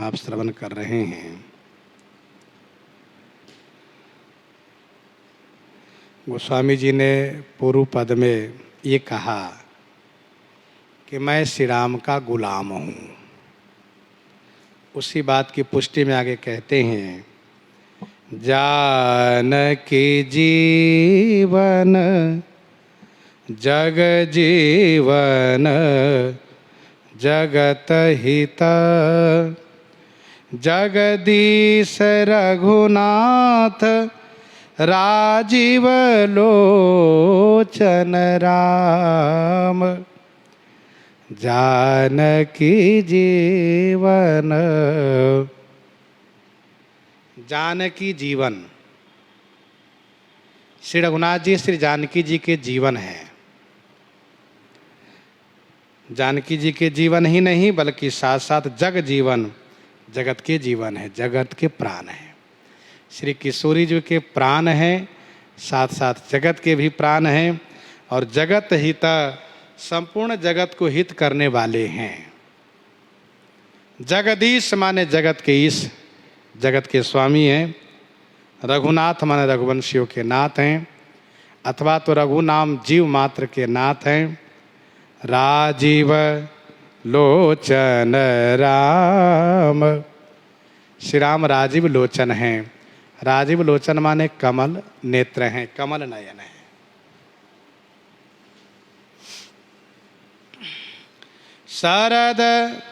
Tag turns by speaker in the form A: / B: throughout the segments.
A: आप श्रवण कर रहे हैं। गोस्वामी जी ने पूर्व पद में ये कहा कि मैं श्री राम का गुलाम हूँ। उसी बात की पुष्टि में आगे कहते हैं, जानकी जीवन जग जीवन जगत हित जगदीश रघुनाथ राजीव लोचन राम। जानकी जीवन, जानकी जीवन, श्री रघुनाथ जी श्री जानकी जी के जीवन हैं। जानकी जी के जीवन ही नहीं बल्कि साथ साथ जग जीवन, जगत के जीवन है, जगत के प्राण हैं। श्री किशोरी जी के प्राण हैं, साथ साथ जगत के भी प्राण हैं और जगत हित, संपूर्ण जगत को हित करने वाले हैं। जगदीश माने जगत के ईश, जगत के स्वामी हैं। रघुनाथ माने रघुवंशियों के नाथ हैं, अथवा तो रघु नाम जीव मात्र के नाथ हैं। राजीव लोचन राम, श्री राम राजीव लोचन हैं। राजीव लोचन माने कमल नेत्र हैं, कमल नयन हैं। शरद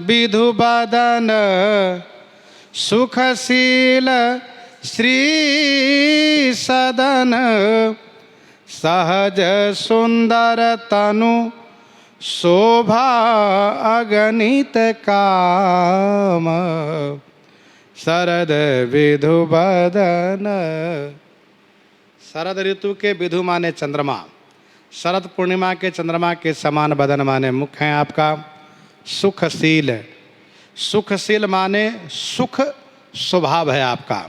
A: विधु बदन सुखशील श्री सदन सहज सुंदर तनु शोभा अगणित काम। शरद विधु बदन, शरद ऋतु के विधु माने चंद्रमा, शरद पूर्णिमा के चंद्रमा के समान बदन माने मुख हैं आपका। सुखशील, सुखशील माने सुख स्वभाव है आपका,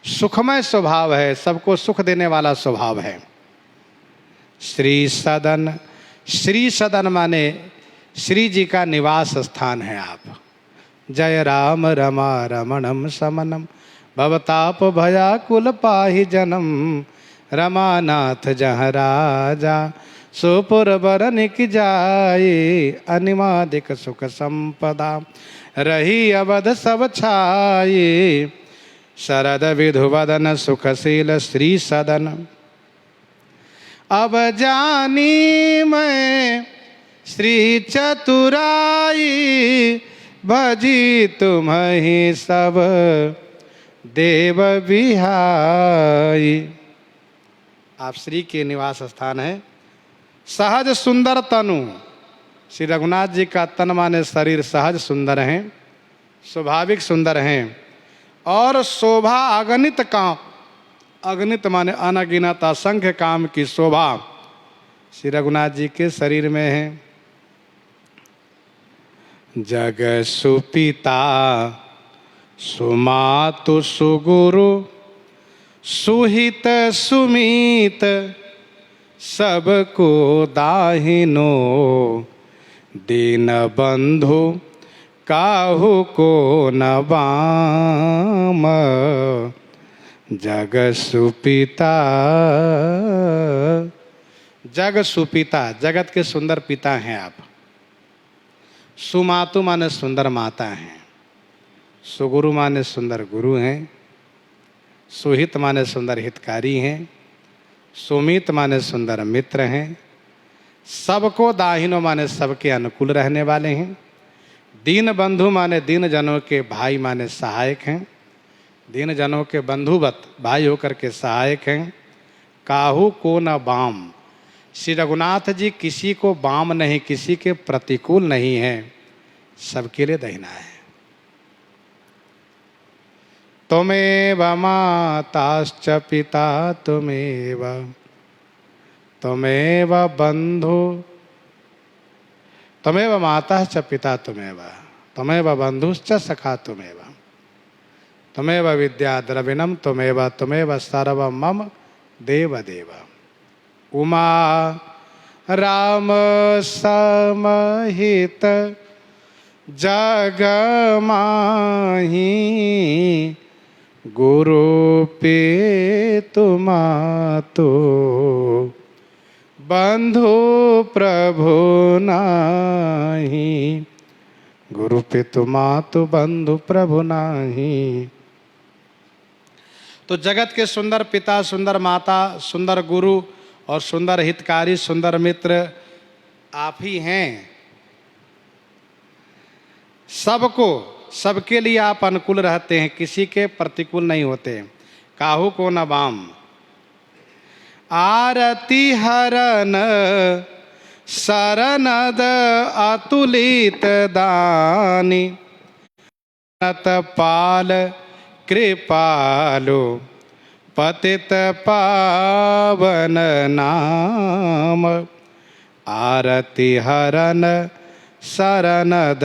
A: सुखमय स्वभाव है, सबको सुख देने वाला स्वभाव है। श्री सदन, श्री सदन माने श्री जी का निवास स्थान है आप। जय राम रमा रमणम समनम भवताप भयाकुल पाहि जनम। रमानाथ जहाँ राजा सुपुर बरनिक जाए। अनिमादिक सुख संपदा रही अवध सब छाये। शरद विधु वदन सुखशील श्री सदन। अब जानी मैं श्री चतुराई। भजी तुम्हि सब देव बिहाई। आप श्री के निवास स्थान है। सहज सुंदर तनु, श्री रघुनाथ जी का तन माने शरीर सहज सुंदर हैं, स्वाभाविक सुंदर हैं। और शोभा अगणित काम, अगणित माने अनगिनत असंख्य काम की शोभा श्री रघुनाथ जी के शरीर में है। जग सुपिता सुमातु सुगुरु सुहित सुमित सबको दाहिनो। दीन बंधु काहू को न बाम। जग सुपिता, जग सुपिता, जगत के सुंदर पिता हैं आप। सुमातु माने सुंदर माता हैं। सुगुरु माने सुंदर गुरु हैं। सुहित माने सुंदर हितकारी हैं। सुमित माने सुंदर मित्र हैं। सबको दाहिनो माने सबके अनुकूल रहने वाले हैं। दीन बंधु माने दीन जनों के भाई माने सहायक हैं। दीन जनों के बंधुवत भाई होकर के सहायक हैं। काहू को न बाम, श्री रघुनाथ जी किसी को बाम नहीं, किसी के प्रतिकूल नहीं है, सबके लिए दहिना है। त्वमेव माताश्च पिता त्वमेव, त्वमेव बंधु, त्वमेव माताश्च पिता त्वमेव, त्वमेव बंधुश्च सखा त्वमेव, त्वमेव विद्या द्रविणम त्वमेव, त्वमेव सर्वं मम देव देव। उमा राम समहित जग माही गुरु पे तुमातो बंधु प्रभु नाही गुरु पे तुमातो बंधु प्रभु नाही। तो जगत के सुंदर पिता, सुंदर माता, सुंदर गुरु और सुंदर हितकारी, सुंदर मित्र आप ही हैं। सबको, सबके लिए आप अनुकूल रहते हैं, किसी के प्रतिकूल नहीं होते। काहू को न बाम। आरती हरन शरणद अतुलित दानी नत पाल कृपालु पतित पावन नाम। आरती हरन शरणद।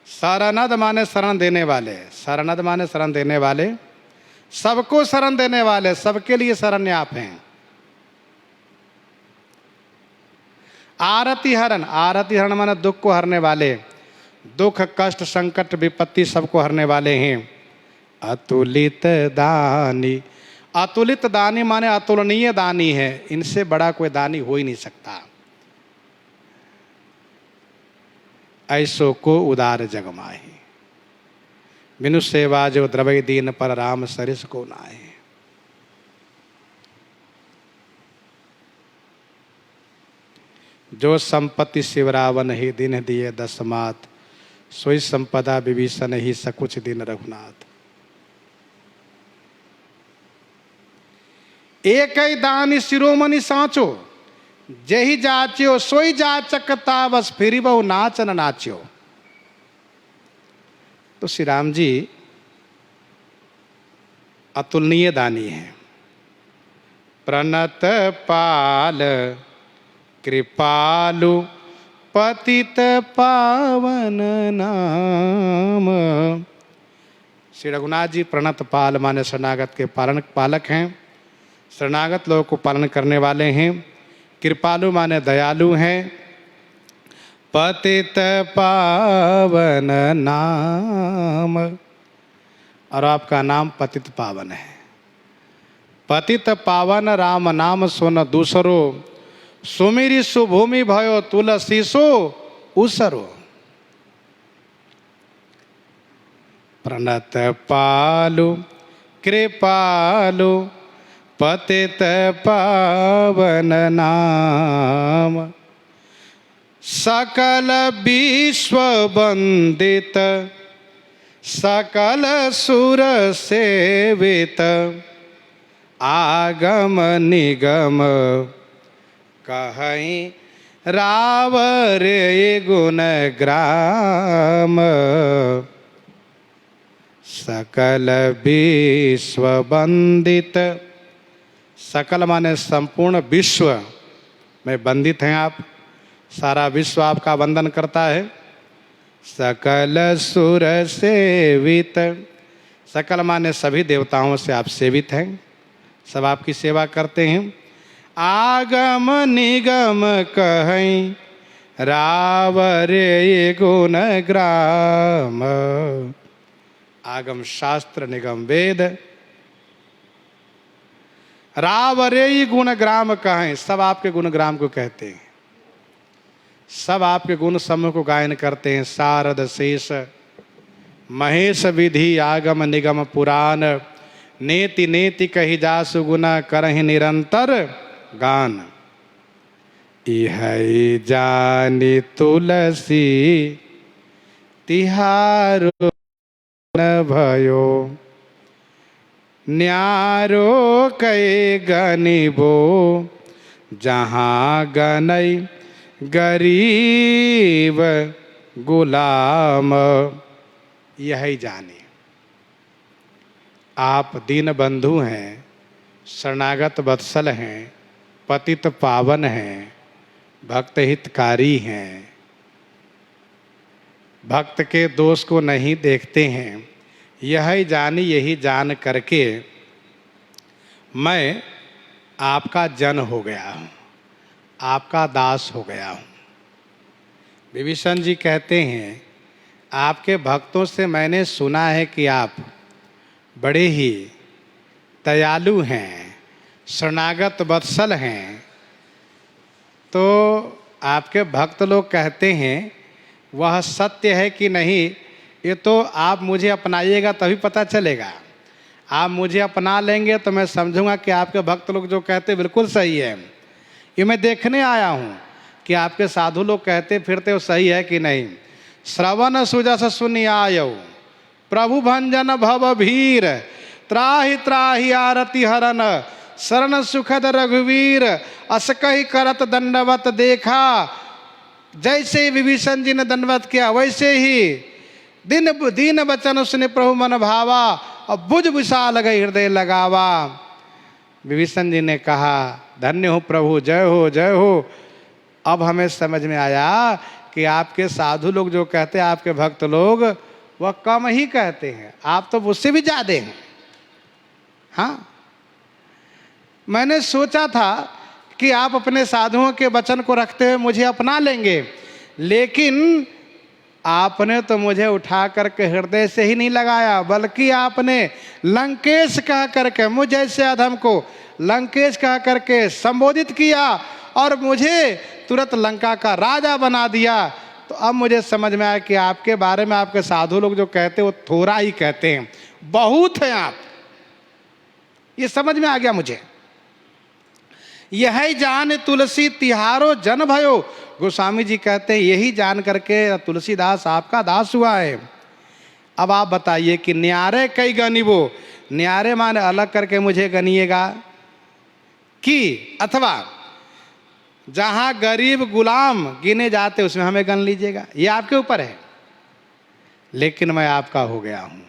A: शरणद माने शरण देने वाले, शरणद माने शरण देने वाले, सबको शरण देने वाले, सबके लिए शरण्य आप हैं। आरती हरण, आरती हरण माने दुख को हरने वाले, दुख कष्ट संकट विपत्ति सबको हरने वाले हैं। अतुलित दानी, अतुलित दानी माने अतुलनीय दानी है, इनसे बड़ा कोई दानी हो ही नहीं सकता। ऐसो को उदार जग माही बिनु सेवा जो द्रवै दीन पर राम सरिस को नाहे। जो संपत्ति शिवरावन ही दिन दिए दस मात सोई संपदा विभीषण ही सकुच दिन रघुनाथ। एक ही दानी शिरोमणि सांचो जही जाच्यो सोई जाचकता बस फिरी बहु नाच न नाच्यो। तो श्री राम जी अतुलनीय दानी हैं। प्रणत पाल कृपालु पतित पावन नाम। श्री रघुनाथ जी प्रणत पाल माने शरणागत के पालक हैं, शरणागत लोगों को पालन करने वाले हैं। कृपालु माने दयालु हैं। पतित पावन नाम, और आपका नाम पतित पावन है। पतित पावन राम नाम सुन दूसरो सुमिरी सुभूमि भयो तुलसी सो उसरो। प्रणत पालु कृपालु पतित पावन नाम। सकल विश्व वंदित सकल सुर सेवित आगम निगम कहीं रावर गुण ग्राम। सकल विश्व वंदित, सकल माने संपूर्ण विश्व में वंदित हैं आप, सारा विश्व आपका वंदन करता है। सकल सुर सेवित, सकल माने सभी देवताओं से आप सेवित हैं, सब आपकी सेवा करते हैं। आगम निगम कहीं रावर गुण ग्राम। आगम शास्त्र निगम वेद, रावरे गुण ग्राम कहें, सब आपके गुण ग्राम को कहते हैं, सब आपके गुण समूह को गायन करते हैं। शारद शेष महेश विधि आगम निगम पुराण नेति नेति कही जासु गुना करहि निरंतर गान। इह जानी तुलसी तिहारो न भयो न्यारो कै गनिबो जहाँ गनई गरीब गुलाम। यही जाने आप दीन बंधु हैं, शरणागत वत्सल हैं, पतित पावन हैं, भक्त हितकारी हैं, भक्त के दोष को नहीं देखते हैं। यही जानी, यही जान करके मैं आपका जन हो गया हूँ, आपका दास हो गया हूँ। विभीषण जी कहते हैं, आपके भक्तों से मैंने सुना है कि आप बड़े ही दयालु हैं, शरणागत वत्सल हैं। तो आपके भक्त लोग कहते हैं वह सत्य है कि नहीं, ये तो आप मुझे अपनाइएगा तभी पता चलेगा। आप मुझे अपना लेंगे तो मैं समझूंगा कि आपके भक्त लोग जो कहते बिल्कुल सही है। ये मैं देखने आया हूँ कि आपके साधु लोग कहते फिरते वो सही है कि नहीं। श्रवण सुजस सुनियायौ प्रभु भंजन भव भीर, त्राहि त्राहि आरति हरन शरण सुखद रघुवीर, अस कही करत दंडवत देखा। जैसे विभीषण जी ने दंडवत किया वैसे ही दीन बचन सुने प्रभु मन भावा, और बुझ विशाल गई हृदय लगावा। विभीषण जी ने कहा, धन्य हो प्रभु, जय हो जय हो। अब हमें समझ में आया कि आपके साधु लोग जो कहते हैं, आपके भक्त लोग, वह कम ही कहते हैं, आप तो उससे भी ज्यादा हैं। हाँ, मैंने सोचा था कि आप अपने साधुओं के वचन को रखते हुए मुझे अपना लेंगे, लेकिन आपने तो मुझे उठा करके हृदय से ही नहीं लगाया, बल्कि आपने लंकेश कह करके मुझ जैसे अधम को लंकेश कह करके संबोधित किया और मुझे तुरंत लंका का राजा बना दिया। तो अब मुझे समझ में आया कि आपके बारे में आपके साधु लोग जो कहते हैं वो थोड़ा ही कहते हैं, बहुत हैं आप। ये समझ में आ गया मुझे। यही जान तुलसी तिहारो जन भयो। गोस्वामी जी कहते हैं यही जान करके तुलसीदास आपका दास हुआ है। अब आप बताइए कि न्यारे कई गनिबो, न्यारे माने अलग करके मुझे गनिएगा कि अथवा जहां गरीब गुलाम गिने जाते उसमें हमें गन लीजिएगा, ये आपके ऊपर है। लेकिन मैं आपका हो गया हूं।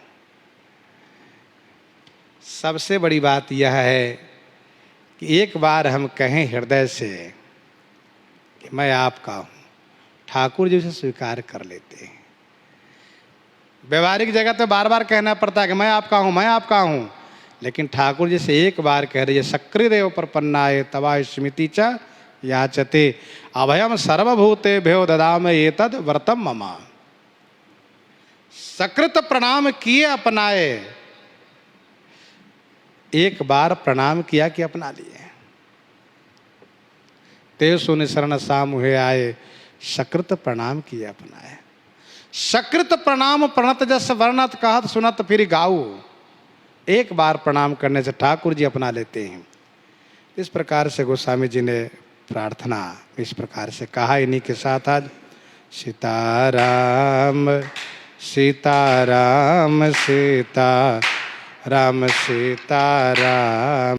A: सबसे बड़ी बात यह है कि एक बार हम कहें हृदय से कि मैं आपका हूं, ठाकुर जी उसे स्वीकार कर लेते हैं। व्यवहारिक जगह तो बार बार कहना पड़ता है कि मैं आपका हूं, मैं आपका हूं, लेकिन ठाकुर जी से एक बार कह रही, सक्रिदेव प्रपन्नाय तवा स्मृति च याचते अभयम सर्वभूते भ्यो ददाम एतद व्रतम ममा। सकृत प्रणाम किए अपनाए, एक बार प्रणाम किया कि अपना लिए। ते सुन शरण सामुहे आए, सकृत प्रणाम किए अपनाए। सकृत प्रणाम प्रणत जस वर्णत कहत सुनत फिर गाऊ। एक बार प्रणाम करने से ठाकुर जी अपना लेते हैं। इस प्रकार से गोस्वामी जी ने प्रार्थना इस प्रकार से कहा। इन्हीं के साथ आज सीताराम सीताराम सीताराम सीताराम।